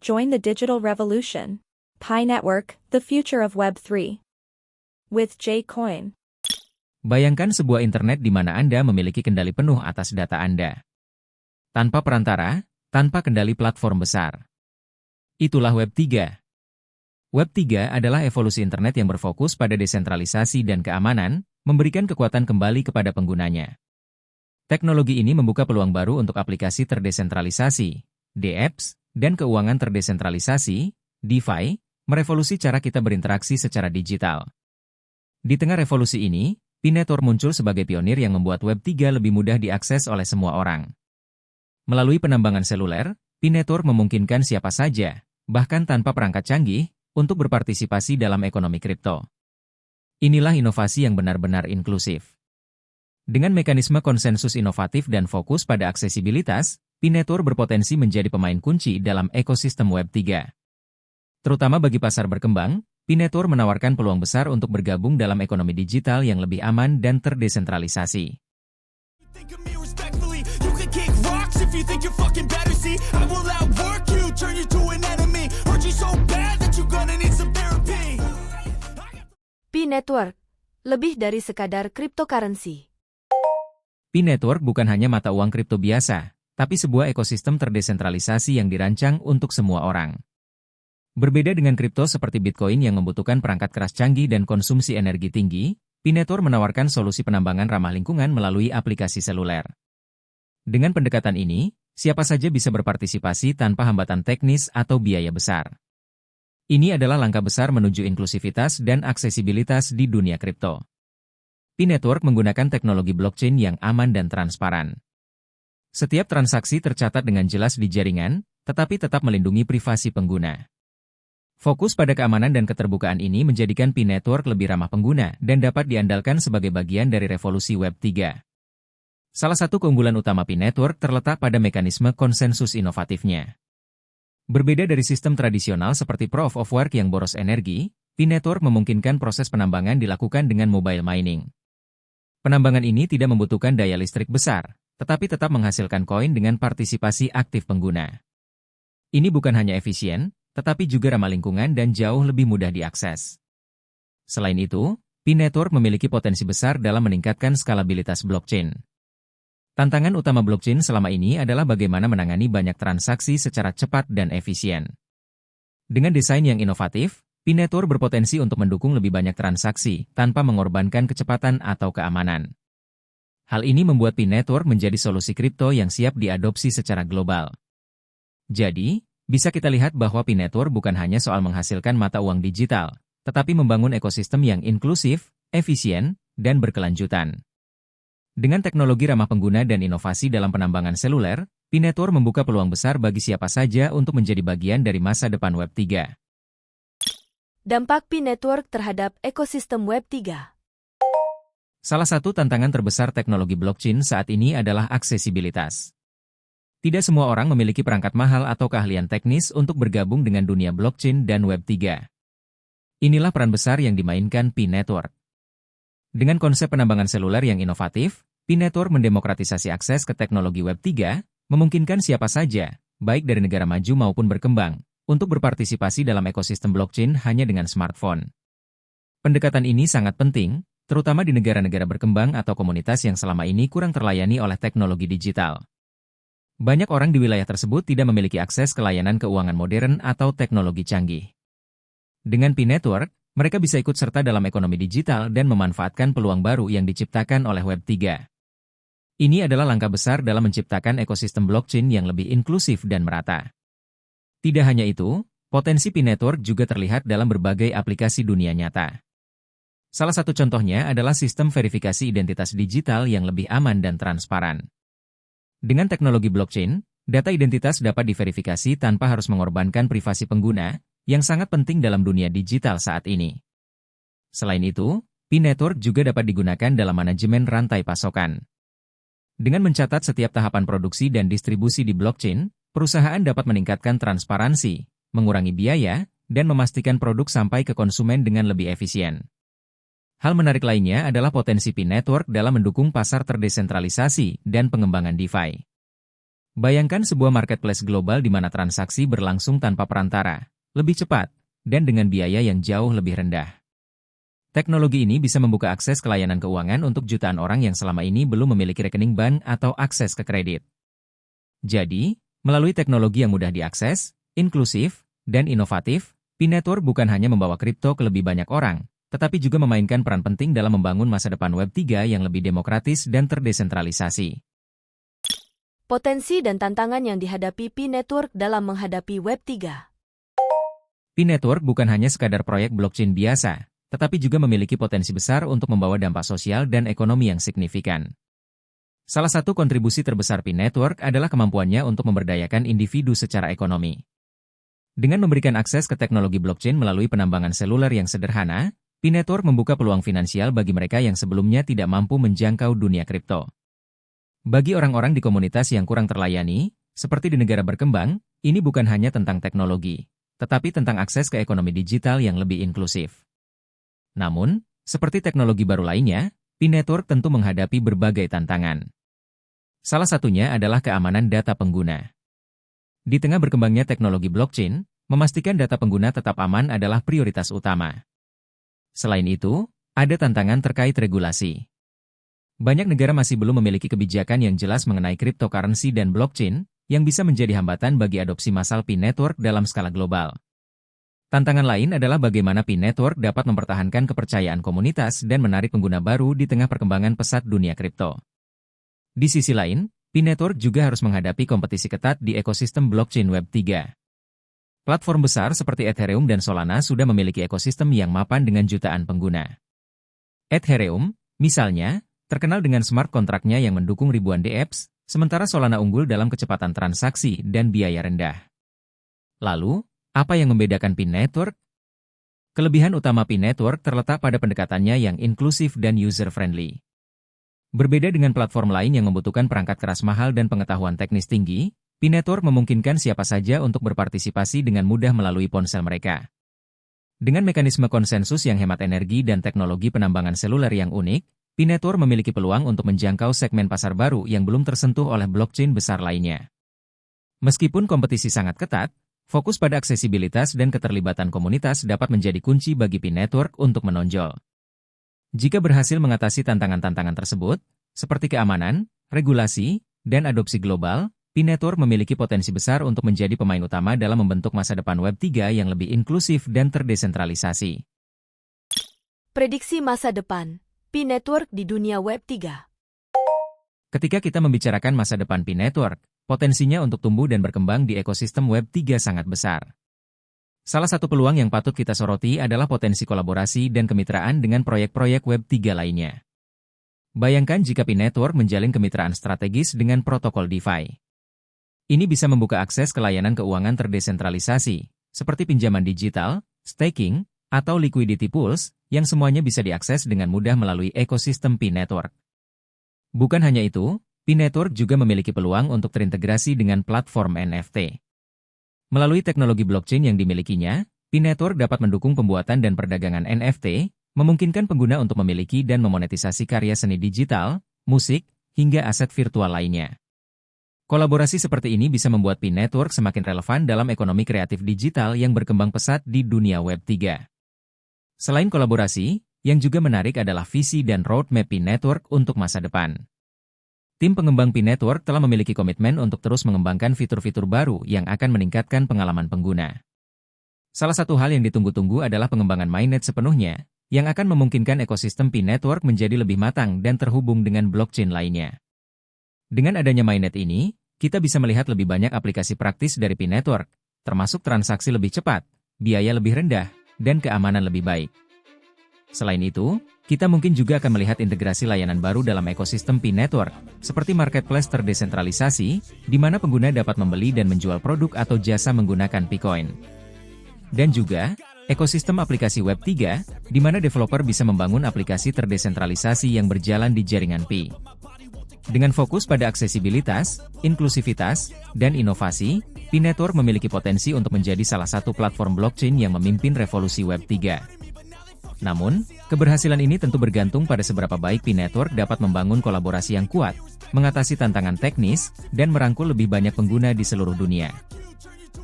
Join the digital revolution. Pi Network, the future of Web3. With J-Coin. Bayangkan sebuah internet di mana Anda memiliki kendali penuh atas data Anda. Tanpa perantara, tanpa kendali platform besar. Itulah Web3. Web3 adalah evolusi internet yang berfokus pada desentralisasi dan keamanan, memberikan kekuatan kembali kepada penggunanya. Teknologi ini membuka peluang baru untuk aplikasi terdesentralisasi, DApps, dan keuangan terdesentralisasi, DeFi, merevolusi cara kita berinteraksi secara digital. Di tengah revolusi ini, Pi Network muncul sebagai pionir yang membuat Web3 lebih mudah diakses oleh semua orang. Melalui penambangan seluler, Pi Network memungkinkan siapa saja, bahkan tanpa perangkat canggih, untuk berpartisipasi dalam ekonomi kripto. Inilah inovasi yang benar-benar inklusif. Dengan mekanisme konsensus inovatif dan fokus pada aksesibilitas, Pi Network berpotensi menjadi pemain kunci dalam ekosistem Web3. Terutama bagi pasar berkembang, Pi Network menawarkan peluang besar untuk bergabung dalam ekonomi digital yang lebih aman dan terdesentralisasi. Pi Network, lebih dari sekadar cryptocurrency. Pi Network bukan hanya mata uang kripto biasa, tapi sebuah ekosistem terdesentralisasi yang dirancang untuk semua orang. Berbeda dengan kripto seperti Bitcoin yang membutuhkan perangkat keras canggih dan konsumsi energi tinggi, Pi Network menawarkan solusi penambangan ramah lingkungan melalui aplikasi seluler. Dengan pendekatan ini, siapa saja bisa berpartisipasi tanpa hambatan teknis atau biaya besar. Ini adalah langkah besar menuju inklusivitas dan aksesibilitas di dunia kripto. Pi Network menggunakan teknologi blockchain yang aman dan transparan. Setiap transaksi tercatat dengan jelas di jaringan, tetapi tetap melindungi privasi pengguna. Fokus pada keamanan dan keterbukaan ini menjadikan Pi Network lebih ramah pengguna dan dapat diandalkan sebagai bagian dari revolusi Web3. Salah satu keunggulan utama Pi Network terletak pada mekanisme konsensus inovatifnya. Berbeda dari sistem tradisional seperti Proof of Work yang boros energi, Pi Network memungkinkan proses penambangan dilakukan dengan mobile mining. Penambangan ini tidak membutuhkan daya listrik besar, tetapi tetap menghasilkan koin dengan partisipasi aktif pengguna. Ini bukan hanya efisien, tetapi juga ramah lingkungan dan jauh lebih mudah diakses. Selain itu, Pi Network memiliki potensi besar dalam meningkatkan skalabilitas blockchain. Tantangan utama blockchain selama ini adalah bagaimana menangani banyak transaksi secara cepat dan efisien. Dengan desain yang inovatif, Pi Network berpotensi untuk mendukung lebih banyak transaksi tanpa mengorbankan kecepatan atau keamanan. Hal ini membuat Pi Network menjadi solusi kripto yang siap diadopsi secara global. Jadi, bisa kita lihat bahwa Pi Network bukan hanya soal menghasilkan mata uang digital, tetapi membangun ekosistem yang inklusif, efisien, dan berkelanjutan. Dengan teknologi ramah pengguna dan inovasi dalam penambangan seluler, Pi Network membuka peluang besar bagi siapa saja untuk menjadi bagian dari masa depan Web3. Dampak Pi Network terhadap ekosistem Web3. Salah satu tantangan terbesar teknologi blockchain saat ini adalah aksesibilitas. Tidak semua orang memiliki perangkat mahal atau keahlian teknis untuk bergabung dengan dunia blockchain dan Web3. Inilah peran besar yang dimainkan Pi Network. Dengan konsep penambangan seluler yang inovatif, Pi Network mendemokratisasi akses ke teknologi Web3, memungkinkan siapa saja, baik dari negara maju maupun berkembang, untuk berpartisipasi dalam ekosistem blockchain hanya dengan smartphone. Pendekatan ini sangat penting, terutama di negara-negara berkembang atau komunitas yang selama ini kurang terlayani oleh teknologi digital. Banyak orang di wilayah tersebut tidak memiliki akses ke layanan keuangan modern atau teknologi canggih. Dengan Pi Network, mereka bisa ikut serta dalam ekonomi digital dan memanfaatkan peluang baru yang diciptakan oleh Web3. Ini adalah langkah besar dalam menciptakan ekosistem blockchain yang lebih inklusif dan merata. Tidak hanya itu, potensi Pi Network juga terlihat dalam berbagai aplikasi dunia nyata. Salah satu contohnya adalah sistem verifikasi identitas digital yang lebih aman dan transparan. Dengan teknologi blockchain, data identitas dapat diverifikasi tanpa harus mengorbankan privasi pengguna, yang sangat penting dalam dunia digital saat ini. Selain itu, Pi Network juga dapat digunakan dalam manajemen rantai pasokan. Dengan mencatat setiap tahapan produksi dan distribusi di blockchain, perusahaan dapat meningkatkan transparansi, mengurangi biaya, dan memastikan produk sampai ke konsumen dengan lebih efisien. Hal menarik lainnya adalah potensi Pi Network dalam mendukung pasar terdesentralisasi dan pengembangan DeFi. Bayangkan sebuah marketplace global di mana transaksi berlangsung tanpa perantara, lebih cepat, dan dengan biaya yang jauh lebih rendah. Teknologi ini bisa membuka akses ke layanan keuangan untuk jutaan orang yang selama ini belum memiliki rekening bank atau akses ke kredit. Jadi, melalui teknologi yang mudah diakses, inklusif, dan inovatif, P-Network bukan hanya membawa kripto ke lebih banyak orang, tetapi juga memainkan peran penting dalam membangun masa depan Web 3 yang lebih demokratis dan terdesentralisasi. Potensi dan tantangan yang dihadapi P-Network dalam menghadapi Web 3. P-Network bukan hanya sekadar proyek blockchain biasa, tetapi juga memiliki potensi besar untuk membawa dampak sosial dan ekonomi yang signifikan. Salah satu kontribusi terbesar P-Network adalah kemampuannya untuk memberdayakan individu secara ekonomi. Dengan memberikan akses ke teknologi blockchain melalui penambangan seluler yang sederhana, P-Network membuka peluang finansial bagi mereka yang sebelumnya tidak mampu menjangkau dunia kripto. Bagi orang-orang di komunitas yang kurang terlayani, seperti di negara berkembang, ini bukan hanya tentang teknologi, tetapi tentang akses ke ekonomi digital yang lebih inklusif. Namun, seperti teknologi baru lainnya, P-Network tentu menghadapi berbagai tantangan. Salah satunya adalah keamanan data pengguna. Di tengah berkembangnya teknologi blockchain, memastikan data pengguna tetap aman adalah prioritas utama. Selain itu, ada tantangan terkait regulasi. Banyak negara masih belum memiliki kebijakan yang jelas mengenai cryptocurrency dan blockchain, yang bisa menjadi hambatan bagi adopsi massal P-Network dalam skala global. Tantangan lain adalah bagaimana P-Network dapat mempertahankan kepercayaan komunitas dan menarik pengguna baru di tengah perkembangan pesat dunia kripto. Di sisi lain, P-Network juga harus menghadapi kompetisi ketat di ekosistem blockchain Web 3. Platform besar seperti Ethereum dan Solana sudah memiliki ekosistem yang mapan dengan jutaan pengguna. Ethereum, misalnya, terkenal dengan smart kontraknya yang mendukung ribuan dApps, sementara Solana unggul dalam kecepatan transaksi dan biaya rendah. Lalu, apa yang membedakan P-Network? Kelebihan utama P-Network terletak pada pendekatannya yang inklusif dan user-friendly. Berbeda dengan platform lain yang membutuhkan perangkat keras mahal dan pengetahuan teknis tinggi, P-Network memungkinkan siapa saja untuk berpartisipasi dengan mudah melalui ponsel mereka. Dengan mekanisme konsensus yang hemat energi dan teknologi penambangan seluler yang unik, P-Network memiliki peluang untuk menjangkau segmen pasar baru yang belum tersentuh oleh blockchain besar lainnya. Meskipun kompetisi sangat ketat, fokus pada aksesibilitas dan keterlibatan komunitas dapat menjadi kunci bagi P-Network untuk menonjol. Jika berhasil mengatasi tantangan-tantangan tersebut, seperti keamanan, regulasi, dan adopsi global, P-Network memiliki potensi besar untuk menjadi pemain utama dalam membentuk masa depan Web 3 yang lebih inklusif dan terdesentralisasi. Prediksi masa depan P-Network di dunia Web 3. Ketika kita membicarakan masa depan P-Network, potensinya untuk tumbuh dan berkembang di ekosistem Web 3 sangat besar. Salah satu peluang yang patut kita soroti adalah potensi kolaborasi dan kemitraan dengan proyek-proyek Web 3 lainnya. Bayangkan jika P-Network menjalin kemitraan strategis dengan protokol DeFi. Ini bisa membuka akses ke layanan keuangan terdesentralisasi, seperti pinjaman digital, staking, atau liquidity pools, yang semuanya bisa diakses dengan mudah melalui ekosistem P-Network. Bukan hanya itu, P-Network juga memiliki peluang untuk terintegrasi dengan platform NFT. Melalui teknologi blockchain yang dimilikinya, P-Network dapat mendukung pembuatan dan perdagangan NFT, memungkinkan pengguna untuk memiliki dan memonetisasi karya seni digital, musik, hingga aset virtual lainnya. Kolaborasi seperti ini bisa membuat P-Network semakin relevan dalam ekonomi kreatif digital yang berkembang pesat di dunia Web 3. Selain kolaborasi, yang juga menarik adalah visi dan roadmap P-Network untuk masa depan. Tim pengembang P-Network telah memiliki komitmen untuk terus mengembangkan fitur-fitur baru yang akan meningkatkan pengalaman pengguna. Salah satu hal yang ditunggu-tunggu adalah pengembangan mainnet sepenuhnya, yang akan memungkinkan ekosistem P-Network menjadi lebih matang dan terhubung dengan blockchain lainnya. Dengan adanya mainnet ini, kita bisa melihat lebih banyak aplikasi praktis dari P-Network, termasuk transaksi lebih cepat, biaya lebih rendah, dan keamanan lebih baik. Selain itu, kita mungkin juga akan melihat integrasi layanan baru dalam ekosistem P-Network, seperti marketplace terdesentralisasi, di mana pengguna dapat membeli dan menjual produk atau jasa menggunakan P-Coin. Dan juga, ekosistem aplikasi Web 3, di mana developer bisa membangun aplikasi terdesentralisasi yang berjalan di jaringan P. Dengan fokus pada aksesibilitas, inklusivitas, dan inovasi, P-Network memiliki potensi untuk menjadi salah satu platform blockchain yang memimpin revolusi Web 3. Namun, keberhasilan ini tentu bergantung pada seberapa baik P-Network dapat membangun kolaborasi yang kuat, mengatasi tantangan teknis, dan merangkul lebih banyak pengguna di seluruh dunia.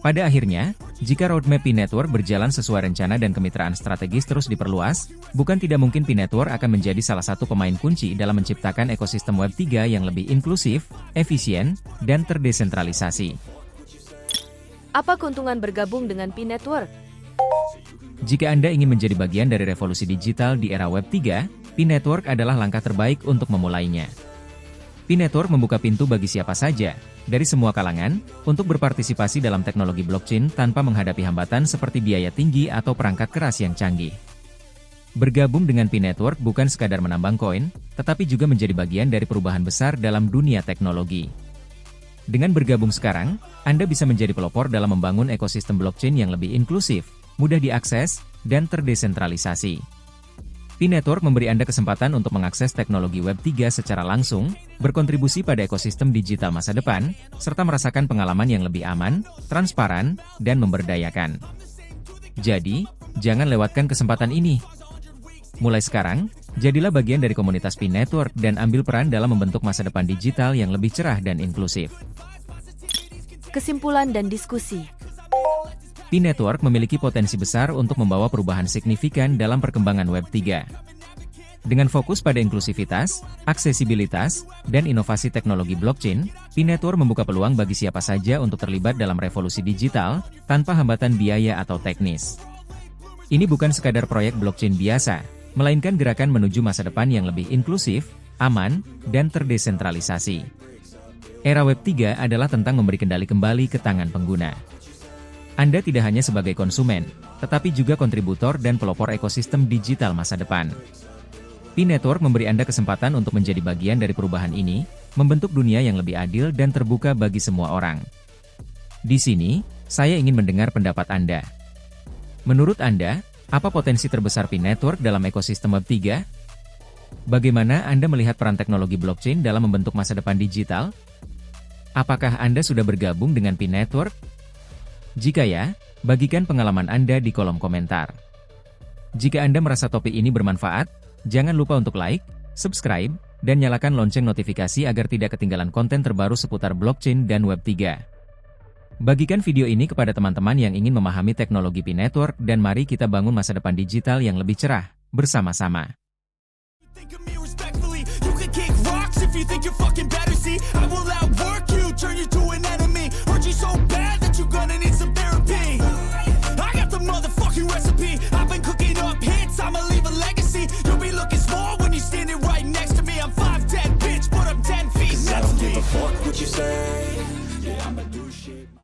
Pada akhirnya, jika roadmap P-Network berjalan sesuai rencana dan kemitraan strategis terus diperluas, bukan tidak mungkin P-Network akan menjadi salah satu pemain kunci dalam menciptakan ekosistem Web 3 yang lebih inklusif, efisien, dan terdesentralisasi. Apa keuntungan bergabung dengan P-Network? Jika Anda ingin menjadi bagian dari revolusi digital di era Web 3, P-Network adalah langkah terbaik untuk memulainya. P-Network membuka pintu bagi siapa saja, dari semua kalangan, untuk berpartisipasi dalam teknologi blockchain tanpa menghadapi hambatan seperti biaya tinggi atau perangkat keras yang canggih. Bergabung dengan P-Network bukan sekadar menambang koin, tetapi juga menjadi bagian dari perubahan besar dalam dunia teknologi. Dengan bergabung sekarang, Anda bisa menjadi pelopor dalam membangun ekosistem blockchain yang lebih inklusif, mudah diakses, dan terdesentralisasi. P-Network memberi Anda kesempatan untuk mengakses teknologi Web 3 secara langsung, berkontribusi pada ekosistem digital masa depan, serta merasakan pengalaman yang lebih aman, transparan, dan memberdayakan. Jadi, jangan lewatkan kesempatan ini. Mulai sekarang, jadilah bagian dari komunitas P-Network dan ambil peran dalam membentuk masa depan digital yang lebih cerah dan inklusif. Kesimpulan dan diskusi. P-Network memiliki potensi besar untuk membawa perubahan signifikan dalam perkembangan Web 3. Dengan fokus pada inklusivitas, aksesibilitas, dan inovasi teknologi blockchain, P-Network membuka peluang bagi siapa saja untuk terlibat dalam revolusi digital, tanpa hambatan biaya atau teknis. Ini bukan sekadar proyek blockchain biasa, melainkan gerakan menuju masa depan yang lebih inklusif, aman, dan terdesentralisasi. Era Web 3 adalah tentang memberi kendali kembali ke tangan pengguna. Anda tidak hanya sebagai konsumen, tetapi juga kontributor dan pelopor ekosistem digital masa depan. P-Network memberi Anda kesempatan untuk menjadi bagian dari perubahan ini, membentuk dunia yang lebih adil dan terbuka bagi semua orang. Di sini, saya ingin mendengar pendapat Anda. Menurut Anda, apa potensi terbesar P-Network dalam ekosistem Web 3? Bagaimana Anda melihat peran teknologi blockchain dalam membentuk masa depan digital? Apakah Anda sudah bergabung dengan P-Network? Jika ya, bagikan pengalaman Anda di kolom komentar. Jika Anda merasa topik ini bermanfaat, jangan lupa untuk like, subscribe, dan nyalakan lonceng notifikasi agar tidak ketinggalan konten terbaru seputar blockchain dan Web 3. Bagikan video ini kepada teman-teman yang ingin memahami teknologi P-Network dan mari kita bangun masa depan digital yang lebih cerah, bersama-sama. If you think you're fucking better, see, I will outwork you, turn you to an